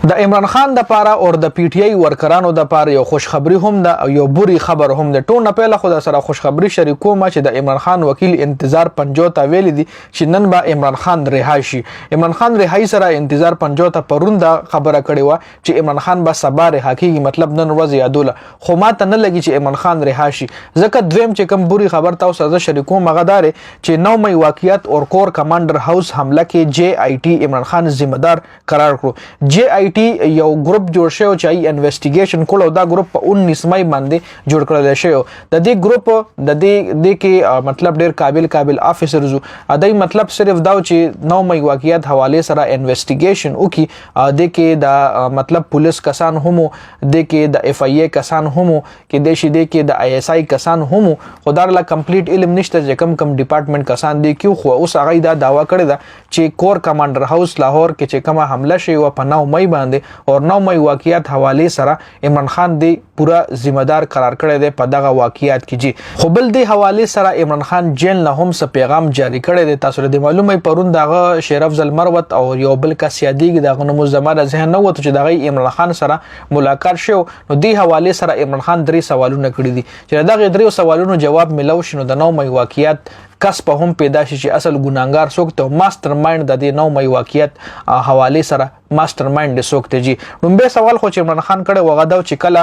د عمران خان د پاره او د پی ټی آی ورکرانو د پاره یو خوشخبری هم ده او یو بری خبر هم ده. ټول نه پهله خو د سره خوشخبری شریکوم چې د عمران خان وکیل انتظار پنجو ته ویل دي چې نن به عمران خان رها شي. عمران خان رهایی سره انتظار پنجو ته پرون دا خبره کړې و چې عمران خان به سبا رها کیږي، مطلب نن ورځ یادوله، خو ما ته نه لګي چې عمران خان رها شي. ځکه دویم چې کوم بری خبر تاسو سره شریکوم هغه دار چې 9 مئی واقعیت اور کور کمانډر هاوس حمله کې جے آی ټی عمران خان ذمہ دار قرار کړو. جے آی ټی یو ګروپ جوړ شو چې انویسټیګیشن کول او دا ګروپ په 19 مئی باندې جوړ کړل شو. د دې ګروپ د دې کې مطلب ډیر قابل افیسرز ادای مطلب صرف دا چې 9 مئی واقعیت حواله سره انویسټیګیشن وکي. د کې د مطلب پولیس کسان هم، د کې د اف ای ای کسان هم، کې د شي د کې د ای اس ای کسان هم، خدای له کمپلیټ علم نشته چې کم ډپارټمنټ کسان دي کیو، خو اوس هغه دا داوا کړی دا چې کور کمانډر هاوس لاهور کې چې کومه حمله شوی و په 9 مئی باندې اور 9 مئی واقعیت حواله سره عمران خان دی پورا ذمہ دار قرار کړی دی په دغه واقعیت کې. جی خو بل دی حواله سره عمران خان جیل نه هم څه پیغام جاری کړی دی. تاسو له معلومه پرون دغه شیر افضل مروت او یو بل کس یادېږي دغه نوم زماره ذهن نه وته چې دغه عمران خان سره ملاقات شو. نو دی حواله سره عمران خان 3 سوالونه کړی دي چې دغه 3 سوالونو جواب ملو شنو د 9 مئی واقعیت کس په هم پیدا شي چې اصل ګناګار څوک ته، ماستر مایند د 9 مئی واقعیت حواله سره ماستر مایند څوک ته. جی لومبه سوال خو چې عمران خان کړه وغدا چې کله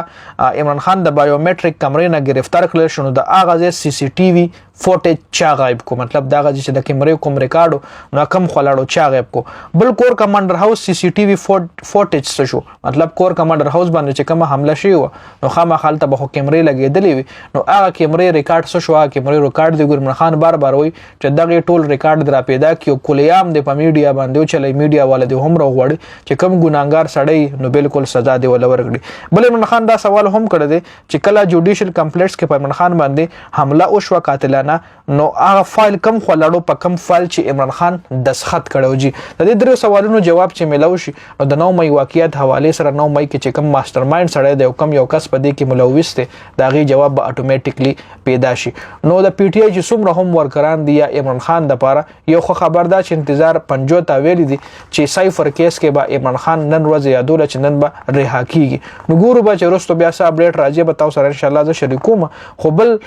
عمران خان د بایومټریک کیمرې نه گرفتار کړل شنو د اغاز سی سی ټی وی فوټیج چا غایب کو، مطلب دا غږ چې د کیمرې کوم ریکارډو نو کم خلاړو چا غایب کو. بل کور کمانډر هاوس سی سی ټی وی فوټیج څه شو، مطلب کور کمانډر هاوس باندې چې کوم حمله شوی و نو خامخالته به کیمرې لګېدلې وي، نو هغه کیمرې ریکارډ څه شو، هغه کیمرې ریکارډ دی عمران خان بار وي چې دغه ټول ریکارډ درا پیدا کیو کلیام د په میډیا باندې چلې میډیا والے د هم راغوړي چې کوم ګناګار سړی نو بالکل سزا دی ول ورکړي. بل عمران خان دا سوال هم کړی دی چې کله جوډیشل کمپلیکس کې په عمران خان باندې حمله وشو قاتلانه، نو هغه فایل کم خلاړو په کم فایل چې عمران خان دسخط کړو. جی د دې 3 سوالونو جواب چې ملو شي نو د 9 مئی واقعیت حواله سره 9 مئی کې چې کم ماستر مایند سړی دی او کم یو کس په دې کې ملوث دی دا غي جواب به اتوماتیکلی پیدا شي. نو د پی ټی آی چې څومره هم ورکران دی یا عمران خان د پاره یو خو خبردار چې انتظار پنجو ته ویل دي چې سایفر کیس کې به عمران خان نن ورځ یادول چې نن به رها کیږي. نو ګورو به چې رستو بیا څه اپډیټ راځي به تاسو سره ان شاء الله زه شریکوم. خو بل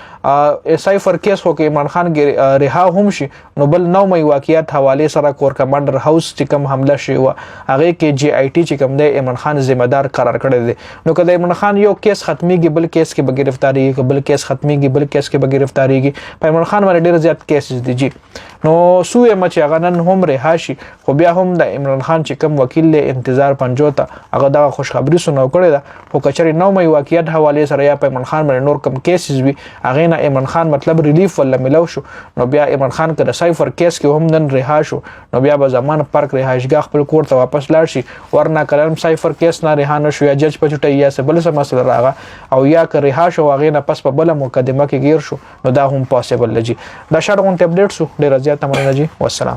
سایفر کیس خو کې عمران خان رها هم شي نو بل 9 مئی واقعیت حواله سره کور کمانډر هاوس چې کوم حمله شوی و هغه کې جی آی ټی چې کوم دی عمران خان ذمہ دار قرار کړی دی. نو کله عمران خان یو کیس ختميږي بل کیس کې به گرفتاری، بل کیس ختميږي بل کیس کې به گرفتاریږي. په عمران خان باندې ډیر زیات کیسز دي. جی نو سوې مچ هغه نن هم رها شي، خو بیا هم د عمران خان چې کوم وکیل له انتظار پنجو ته هغه دا خوشخبری سنو کړی دا، خو کچري 9 مئی واقعیت حواله سره یا په عمران خان باندې نور کم کیسز وي هغه نه عمران خان مطلب ریلیف ولا ملو شو نو بیا عمران خان کړه سایفر کیس کې هم نن رها شو نو بیا به زمان پارک رهایشګاه خپل کور ته واپس لاړ شي، ورنه کلم سایفر کیس نه رها نه شو یا جج په چټي یا څه بل څه مسله راغه او یا که رها شو هغه نه پس په بل مقدمه کې گیر شو نو دا هم پاسبل لږی. دا شارغون اپډیټ سو ډیر زیات مننه جی. والسلام.